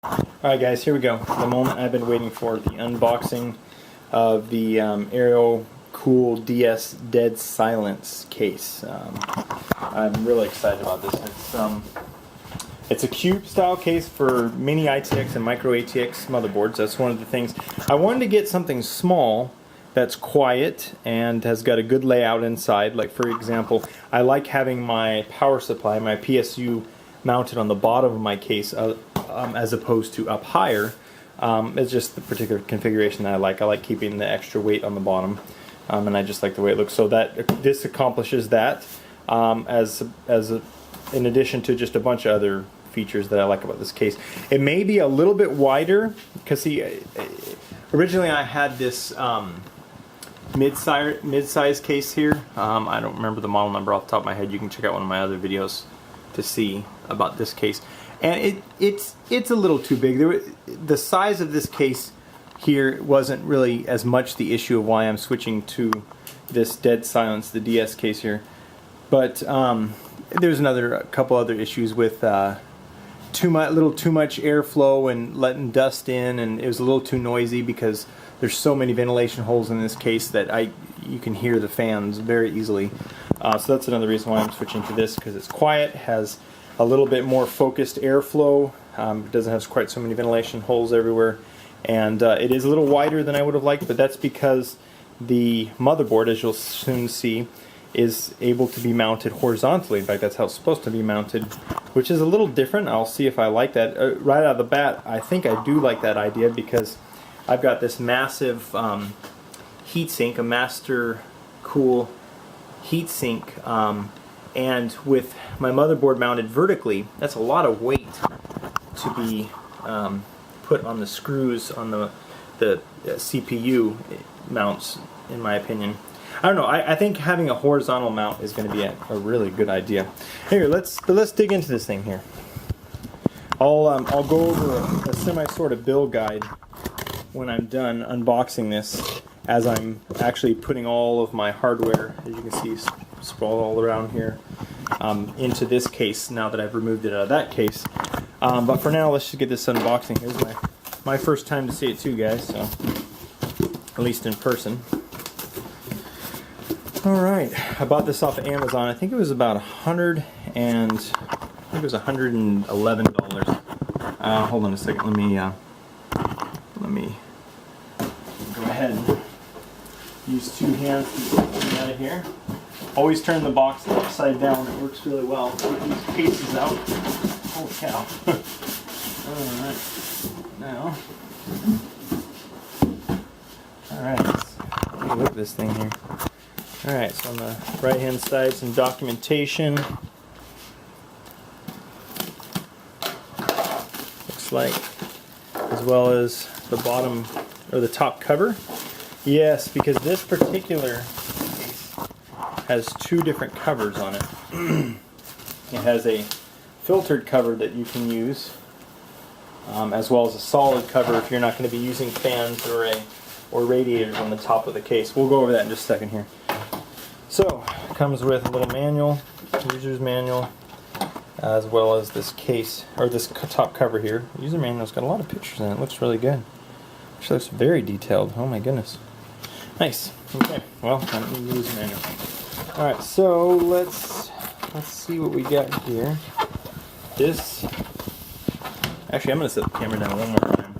Alright guys, here we go. The moment I've been waiting for, the unboxing of the Aero Cool DS Dead Silence case. I'm really excited about this. It's a cube style case for mini ITX and micro ATX motherboards. That's one of the things. I wanted to get something small that's quiet and has got a good layout inside. Like for example, I like having my power supply, my PSU, mounted on the bottom of my case as opposed to up higher. It's just the particular configuration that I like. I like keeping the extra weight on the bottom, and I just like the way it looks. So that this accomplishes that, in addition to just a bunch of other features that I like about this case. It may be a little bit wider because see, originally I had this mid-size case here. I don't remember the model number off the top of my head. You can check out one of my other videos to see about this case, and it's a little too big. The size of this case here wasn't really as much the issue of why I'm switching to this Dead Silence, the DS case here, but there's a couple other issues with too much airflow and letting dust in, and it was a little too noisy because there's so many ventilation holes in this case that you can hear the fans very easily. So that's another reason why I'm switching to this, because it's quiet, has a little bit more focused airflow, it doesn't have quite so many ventilation holes everywhere, and it is a little wider than I would have liked, but that's because the motherboard, as you'll soon see, is able to be mounted horizontally. In fact, that's how it's supposed to be mounted, which is a little different. I'll see if I like that. Right out of the bat, I think I do like that idea, because I've got this massive heatsink, a Master Cool heatsink, and with my motherboard mounted vertically, that's a lot of weight to be put on the screws on the CPU mounts, in my opinion. I don't know. I think having a horizontal mount is going to be a really good idea. Here, let's dig into this thing here. I'll go over a sort of build guide when I'm done unboxing this, as I'm actually putting all of my hardware, as you can see, sprawled all around here, into this case now that I've removed it out of that case. But for now, let's just get this unboxing. Here's my first time to see it too, guys, so at least in person. Alright, I bought this off of Amazon. I think it was about $111. Hold on a second, let me go ahead and use two hands to get it out of here. Always turn the box upside down, it works really well. Get these cases out. Holy cow. Alright, now, let's take a look at this thing here. Alright, so on the right hand side, some documentation. Looks like, as well as the bottom, or the top cover. Yes, because this particular case has two different covers on it. It has a filtered cover that you can use, as well as a solid cover if you're not going to be using fans or radiators on the top of the case. We'll go over that in just a second here. So, it comes with a little manual, user's manual, as well as this case, or this top cover here. The user manual's got a lot of pictures in it. It looks really good. Actually looks very detailed. Oh my goodness. Nice. Okay, well, I don't need the user manual. Alright, so let's see what we got here. Actually, I'm going to set the camera down one more time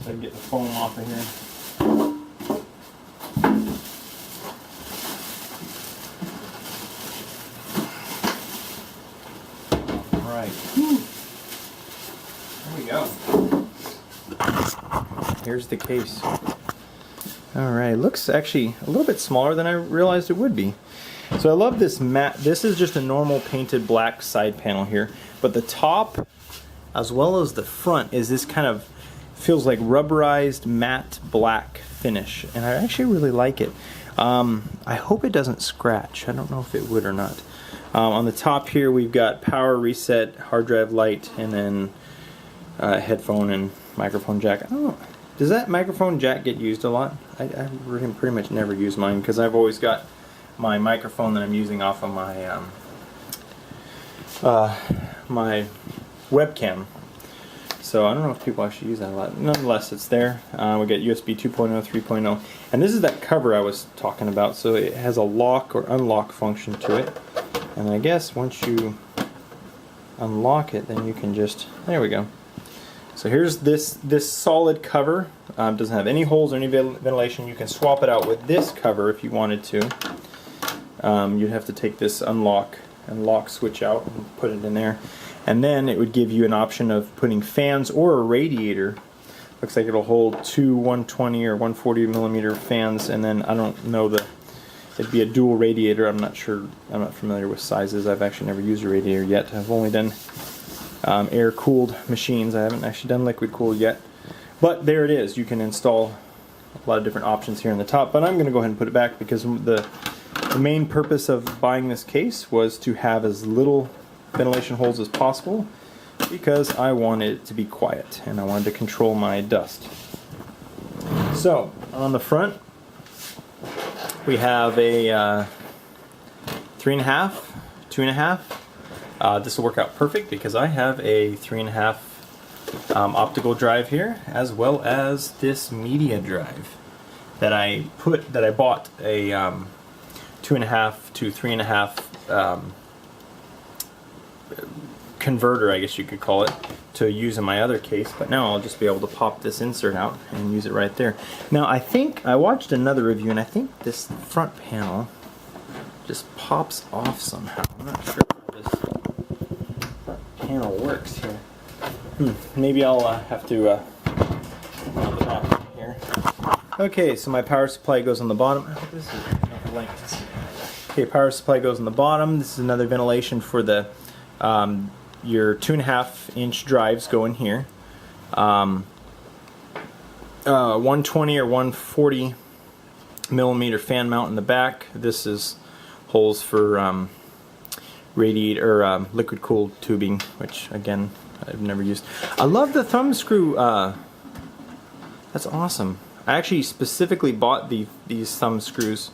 so I can get the foam off of here. There we go. Here's the case. Alright, looks actually a little bit smaller than I realized it would be. So I love this matte. This is just a normal painted black side panel here, but the top as well as the front is this kind of, feels like rubberized matte black finish, and I actually really like it. I hope it doesn't scratch. I don't know if it would or not. On the top here we've got power reset, hard drive light, and then headphone and microphone jack. I don't know, does that microphone jack get used a lot? I pretty much never use mine because I've always got my microphone that I'm using off of my my webcam. so I don't know if people actually use that a lot. Nonetheless, it's there. We got USB 2.0, 3.0, and this is that cover I was talking about. So it has a lock or unlock function to it, and I guess once you unlock it, then you can just, there we go. So here's this solid cover. Doesn't have any holes or any ventilation. You can swap it out with this cover if you wanted to. You'd have to take this unlock and lock switch out and put it in there. And then it would give you an option of putting fans or a radiator. Looks like it'll hold two 120 or 140 millimeter fans, and then I don't know it'd be a dual radiator. I'm not sure. I'm not familiar with sizes. I've actually never used a radiator yet. I've only done air-cooled machines. I haven't actually done liquid-cooled yet. But there it is. You can install a lot of different options here on the top. But I'm going to go ahead and put it back because the main purpose of buying this case was to have as little ventilation holes as possible, because I wanted it to be quiet and I wanted to control my dust. So on the front we have a 3.5, 2.5. This will work out perfect because I have a 3.5 optical drive here, as well as this media drive that I bought a 2.5 to 3.5 converter, I guess you could call it, to use in my other case. But now I'll just be able to pop this insert out and use it right there. Now I think I watched another review, and I think this front panel just pops off somehow. I'm not sure how this front panel works here. Maybe I'll have to pop it off here. Okay, so my power supply goes on the bottom. I hope this is enough light to see. Okay, power supply goes on the bottom. This is another ventilation for the your 2.5-inch drives go in here. 120 or 140 millimeter fan mount in the back. This is holes for radiator or liquid cooled tubing, which again I've never used. I love the thumb screw. That's awesome. I actually specifically bought these thumb screws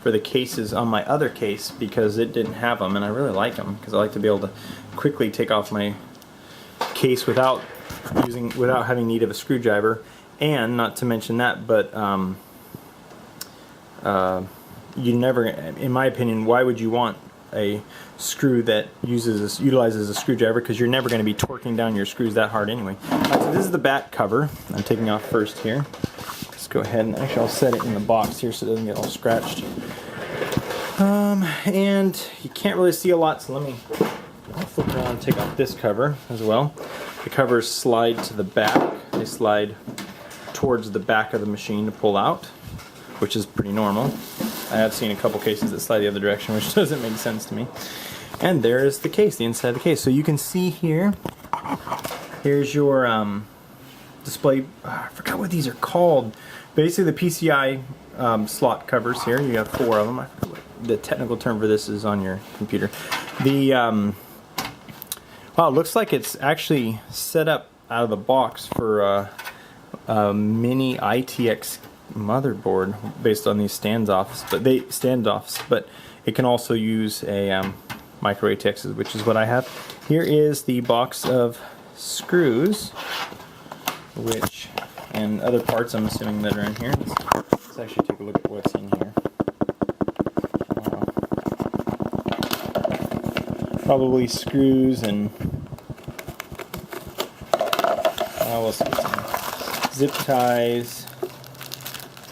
for the cases on my other case because it didn't have them, and I really like them because I like to be able to quickly take off my case without having need of a screwdriver. And not to mention that, but you never, in my opinion, why would you want a screw that utilizes a screwdriver? Because you're never going to be torquing down your screws that hard anyway. So this is the back cover. I'm taking off first here. Let's go ahead and actually I'll set it in the box here so it doesn't get all scratched. And you can't really see a lot, so I'll flip around and take off this cover as well. The covers slide to the back. They slide towards the back of the machine to pull out, which is pretty normal. I have seen a couple cases that slide the other direction, which doesn't make sense to me. And there is the case, the inside of the case. So you can see here, here's your display. I forgot what these are called. Basically the PCI slot covers here. You have 4 of them. I forgot what the technical term for this is on your computer. The wow, it looks like it's actually set up out of the box for a mini ITX motherboard based on these standoffs, but it can also use a micro ATXs, which is what I have. Here is the box of screws, and other parts I'm assuming that are in here. Let's actually take a look at what's in here. Probably screws and we'll see what's in here. Zip ties,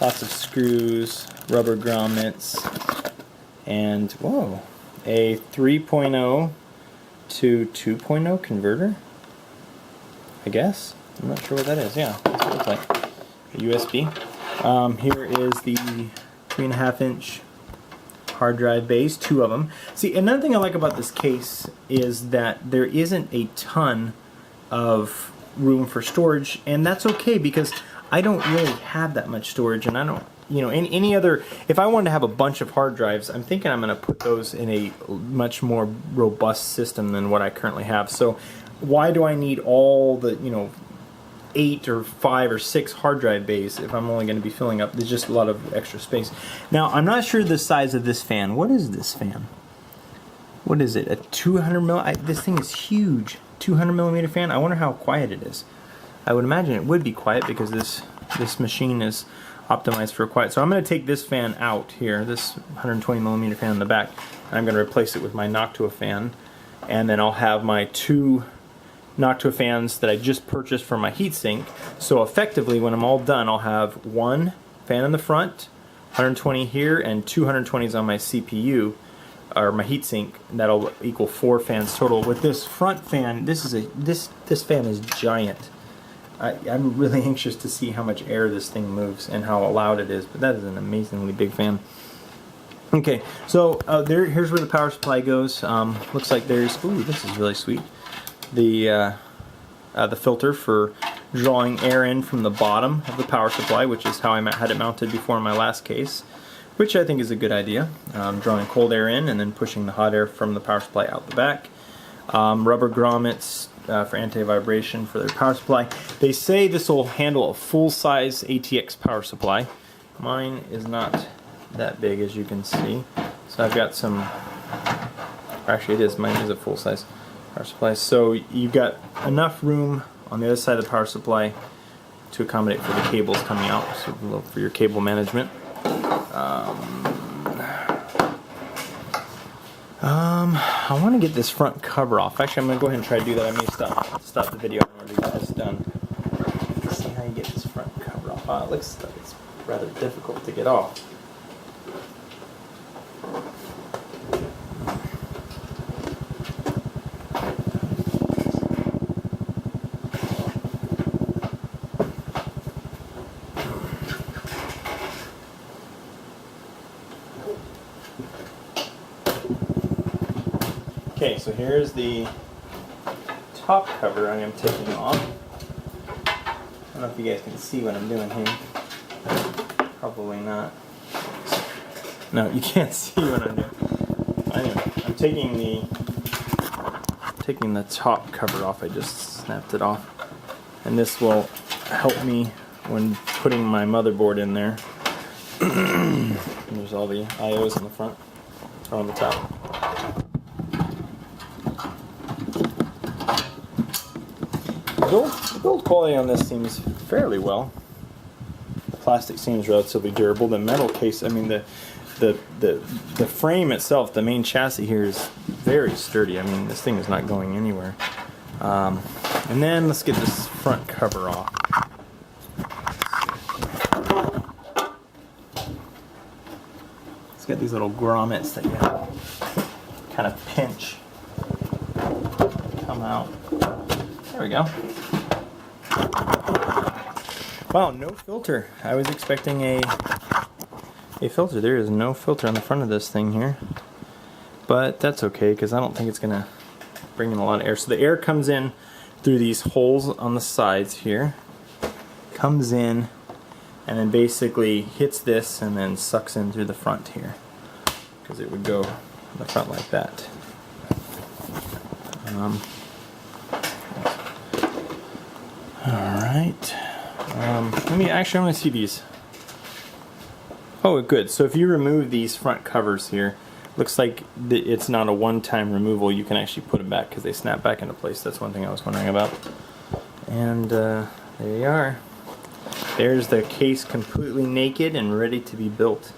lots of screws, rubber grommets, and whoa, a 3.0 to 2.0 converter, I guess. I'm not sure what that is. Yeah, that's what it looks like. A USB. Here is the 3.5-inch hard drive base, 2 of them. See, another thing I like about this case is that there isn't a ton of room for storage, and that's okay because I don't really have that much storage, and I don't, any other, if I wanted to have a bunch of hard drives, I'm thinking I'm going to put those in a much more robust system than what I currently have. So why do I need all the, 8 or 5 or 6 hard drive bays if I'm only going to be filling up? There's just a lot of extra space. Now, I'm not sure the size of this fan. What is this fan? What is it? A 200 mil? This thing is huge. 200 millimeter fan. I wonder how quiet it is. I would imagine it would be quiet because this machine is optimized for quiet. So I'm going to take this fan out here, this 120mm fan in the back, and I'm going to replace it with my Noctua fan, and then I'll have my 2 Noctua fans that I just purchased for my heatsink. So effectively, when I'm all done, I'll have 1 fan in the front, 120 here, and 2 120s on my CPU or my heatsink. That'll equal 4 fans total. With this front fan, this fan is giant. I'm really anxious to see how much air this thing moves and how loud it is, but that is an amazingly big fan. Okay, so here's where the power supply goes. Looks like there's, ooh, this is really sweet. The filter for drawing air in from the bottom of the power supply, which is how I had it mounted before in my last case, which I think is a good idea. Drawing cold air in and then pushing the hot air from the power supply out the back. Rubber grommets for anti-vibration for their power supply. They say this will handle a full-size ATX power supply. Mine is not that big, as you can see. So I've got some, actually it is, mine is a full-size power supply. So you've got enough room on the other side of the power supply to accommodate for the cables coming out, so for your cable management. I want to get this front cover off. Actually, I'm going to go ahead and try to do that. I may stop the video in order to get this done. Let's see how you get this front cover off. It looks like it's rather difficult to get off. Okay, so here's the top cover I am taking off. I don't know if you guys can see what I'm doing here. Probably not. No, you can't see what I'm doing. Anyway, I'm taking the top cover off. I just snapped it off. And this will help me when putting my motherboard in there. There's all the IOs in the front, or on the top. The build quality on this seems fairly well. The plastic seems relatively durable. The metal case, I mean the frame itself, the main chassis here is very sturdy. I mean, this thing is not going anywhere. And then let's get this front cover off. It's got these little grommets that you have kind of pinch, come out. There we go. Wow, no filter. I was expecting a filter. There is no filter on the front of this thing here. But that's okay, because I don't think it's going to bring in a lot of air. So the air comes in through these holes on the sides here. Comes in and then basically hits this and then sucks in through the front here. Because it would go in the front like that. Alright. I want to see these. Oh, good. So if you remove these front covers here, looks like it's not a one-time removal. You can actually put them back because they snap back into place. That's one thing I was wondering about. And there you are. There's the case completely naked and ready to be built.